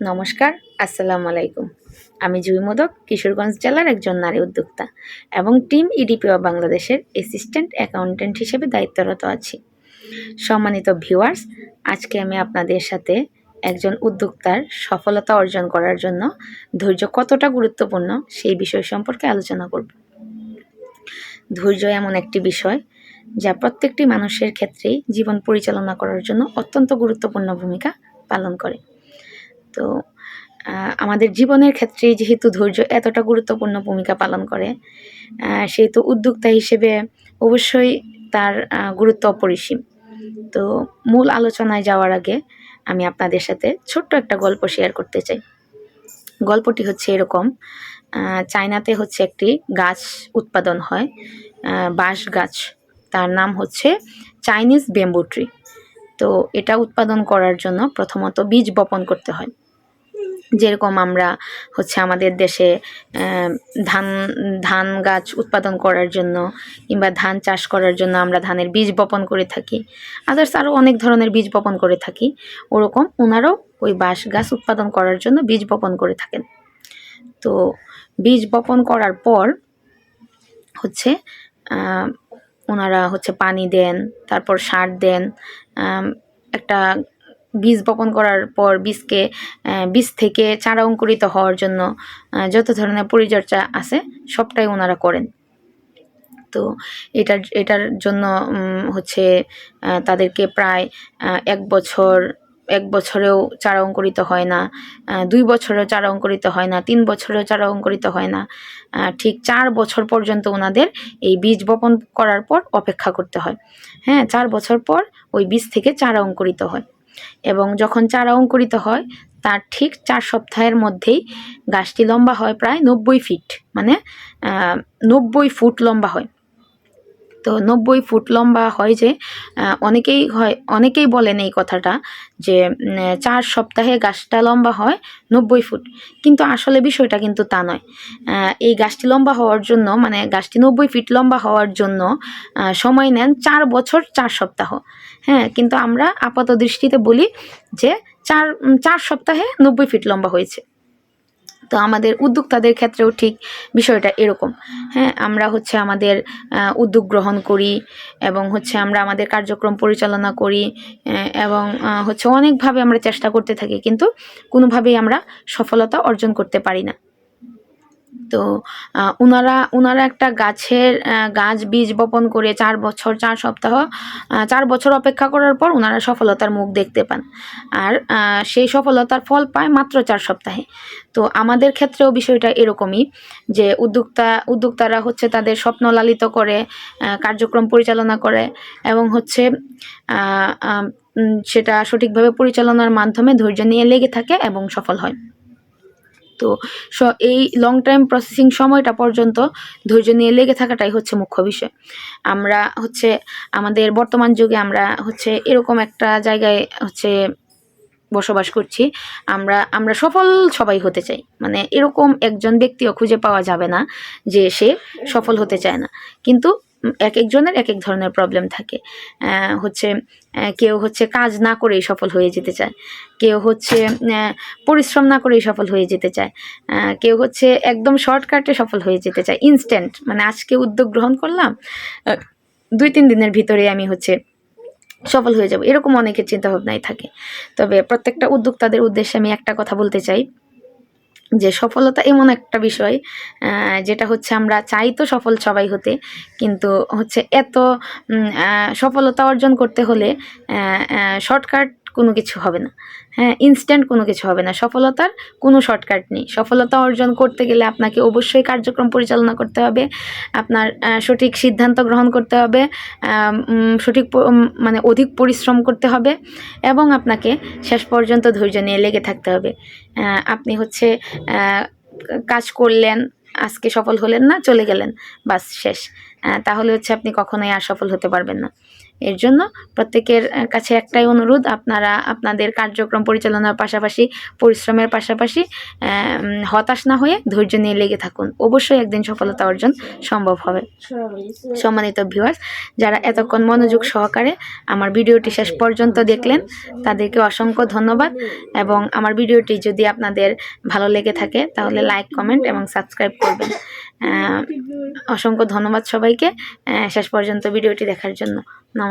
নমস্কার, আসসালামু আলাইকুম। আমি জুই মোদক, কিশোরগঞ্জ জেলার একজন নারী উদ্যোক্তা এবং টিম ইডিপিও বাংলাদেশের অ্যাসিস্ট্যান্ট অ্যাকাউন্ট্যান্ট হিসেবে দায়িত্বরত আছি। সম্মানিত ভিউয়ার্স, আজকে আমি আপনাদের সাথে একজন উদ্যোক্তার সফলতা অর্জন করার জন্য ধৈর্য কতটা গুরুত্বপূর্ণ সেই বিষয় সম্পর্কে আলোচনা করব। ধৈর্য এমন একটি বিষয় যা প্রত্যেকটি মানুষের ক্ষেত্রেই জীবন পরিচালনা করার জন্য অত্যন্ত গুরুত্বপূর্ণ ভূমিকা পালন করে। তো আমাদের জীবনের ক্ষেত্রে যেহেতু ধৈর্য এতটা গুরুত্বপূর্ণ ভূমিকা পালন করে, সেহেতু উদ্যোক্তা হিসেবে অবশ্যই তার গুরুত্ব অপরিসীম। তো মূল আলোচনায় যাওয়ার আগে আমি আপনাদের সাথে ছোট্ট একটা গল্প শেয়ার করতে চাই। গল্পটি হচ্ছে এরকম, চায়নাতে হচ্ছে একটি গাছ উৎপাদন হয়, বাঁশ গাছ। তার নাম হচ্ছে চাইনিজ ব্যাম্বু ট্রি। তো এটা উৎপাদন করার জন্য প্রথমত বীজ বপন করতে হয়। যেরকম আমরা হচ্ছে আমাদের দেশে ধান গাছ উৎপাদন করার জন্য কিংবা ধান চাষ করার জন্য আমরা ধানের বীজ বপন করে থাকি, আদার্স আরও অনেক ধরনের বীজ বপন করে থাকি। ওরকম ওনারাও ওই বাঁশ গাছ উৎপাদন করার জন্য বীজ বপন করে থাকেন। তো বীজ বপন করার পর হচ্ছে ওনারা হচ্ছে পানি দেন, তারপর সার দেন। একটা বীজ বপন করার পর বীজ থেকে চারা অঙ্কুরিত হওয়ার জন্য যত ধরনের পরিচর্যা আছে সবটাই ওনারা করেন। তো এটার জন্য হচ্ছে তাদেরকে প্রায় এক বছরেও চারা অঙ্কুরিত হয় না, 2 বছরেও চারা অঙ্কুরিত হয় না, 3 বছরেও চারা অঙ্কুরিত হয় না, ঠিক 4 বছর পর্যন্ত ওনাদের এই বীজ বপন করার পর অপেক্ষা করতে হয়। 4 বছর পর ওই বীজ থেকে চারা অঙ্কুরিত হয় এবং যখন চারা অঙ্কুরিত হয় তার ঠিক 4 সপ্তাহের মধ্যেই গাছটি লম্বা হয় প্রায় 90 ফিট, মানে 90 ফুট লম্বা হয়। তো 90 ফুট লম্বা হয় যে অনেকেই বলেন এই কথাটা যে 4 সপ্তাহে গাছটা লম্বা হয় 90 ফুট, কিন্তু আসলে বিষয়টা কিন্তু তা নয়। এই গাছটি লম্বা হওয়ার জন্য, মানে গাছটি 90 ফিট লম্বা হওয়ার জন্য সময় নেন 4 বছর 4 সপ্তাহ। কিন্তু আমরা আপাত দৃষ্টিতে বলি যে 4 সপ্তাহে 90 ফিট লম্বা হয়েছে। তো আমাদের উদ্যোক্তাদের ক্ষেত্রেও ঠিক বিষয়টা এরকম। আমরা হচ্ছে আমাদের উদ্যোগ গ্রহণ করি এবং হচ্ছে আমরা আমাদের কার্যক্রম পরিচালনা করি এবং হচ্ছে অনেকভাবে আমরা চেষ্টা করতে থাকি, কিন্তু কোনোভাবেই আমরা সফলতা অর্জন করতে পারি না। তো ওনারা একটা গাছ বীজ বপন করে 4 বছর 4 সপ্তাহ 4 বছর অপেক্ষা করার পর ওনারা সফলতার মুখ দেখতে পান, আর সেই সফলতার ফল পায় মাত্র 4 সপ্তাহে। তো আমাদের ক্ষেত্রেও বিষয়টা এরকমই, যে উদ্যোক্তারা হচ্ছে তাদের স্বপ্ন লালিত করে, কার্যক্রম পরিচালনা করে এবং হচ্ছে সেটা সঠিকভাবে পরিচালনার মাধ্যমে ধৈর্য নিয়ে লেগে থাকে এবং সফল হয়। তো এই লং টাইম প্রসেসিং সময়টা পর্যন্ত ধৈর্য নিয়ে লেগে থাকাটাই হচ্ছে মুখ্য বিষয়। আমরা হচ্ছে আমাদের বর্তমান যুগে আমরা হচ্ছে এরকম একটা জায়গায় হচ্ছে বসবাস করছি, আমরা সফল সবাই হতে চাই, মানে এরকম একজন ব্যক্তিও খুঁজে পাওয়া যাবে না যে সে সফল হতে চায় না। কিন্তু এক একজনের এক এক ধরনের প্রবলেম থাকে। হচ্ছে কেউ হচ্ছে কাজ না করেই সফল হয়ে যেতে চায়, কেউ হচ্ছে পরিশ্রম না করেই সফল হয়ে যেতে চায়, কেউ হচ্ছে একদম শর্টকাটে সফল হয়ে যেতে চায়, ইনস্ট্যান্ট, মানে আজকে উদ্যোগ গ্রহণ করলাম 2-3 দিনের ভিতরে আমি হচ্ছে সফল হয়ে যাব, এরকম অনেকের চিন্তাভাবনাই থাকে। তবে প্রত্যেকটা উদ্যোক্তাদের উদ্দেশ্যে আমি একটা কথা বলতে চাই, যে সফলতা এমন একটা বিষয় যেটা হচ্ছে আমরা চাই তো সফল সবাই হতে, কিন্তু হচ্ছে এত সফলতা অর্জন করতে হলে শর্টকাট কোনো কিছু হবে না, ইনস্ট্যান্ট কোনো কিছু হবে না। সফলতার কোনো শর্টকাট নেই। সফলতা অর্জন করতে গেলে আপনাকে অবশ্যই কার্যক্রম পরিচালনা করতে হবে, আপনার সঠিক সিদ্ধান্ত গ্রহণ করতে হবে, মানে অধিক পরিশ্রম করতে হবে এবং আপনাকে শেষ পর্যন্ত ধৈর্য নিয়ে লেগে থাকতে হবে। আপনি হচ্ছে কাজ করলেন, আজকে সফল হলেন না, চলে গেলেন, বাস শেষ, তাহলে হচ্ছে আপনি কখনোই আর সফল হতে পারবেন না। এর জন্য প্রত্যেকের কাছে একটাই অনুরোধ, আপনারা আপনাদের কার্যক্রম পরিচালনার পাশাপাশি পরিশ্রমের পাশাপাশি হতাশ না হয়ে ধৈর্য নিয়ে লেগে থাকুন, অবশ্যই একদিন সফলতা অর্জন সম্ভব হবে। সম্মানিত ভিউয়ার্স, যারা এতক্ষণ মনোযোগ সহকারে আমার ভিডিওটি শেষ পর্যন্ত দেখলেন তাদেরকে অসংখ্য ধন্যবাদ। এবং আমার ভিডিওটি যদি আপনাদের ভালো লেগে থাকে তাহলে লাইক, কমেন্ট এবং সাবস্ক্রাইব করবেন। অসংখ্য ধন্যবাদ সবাইকে শেষ পর্যন্ত ভিডিওটি দেখার জন্য। নমস্কার।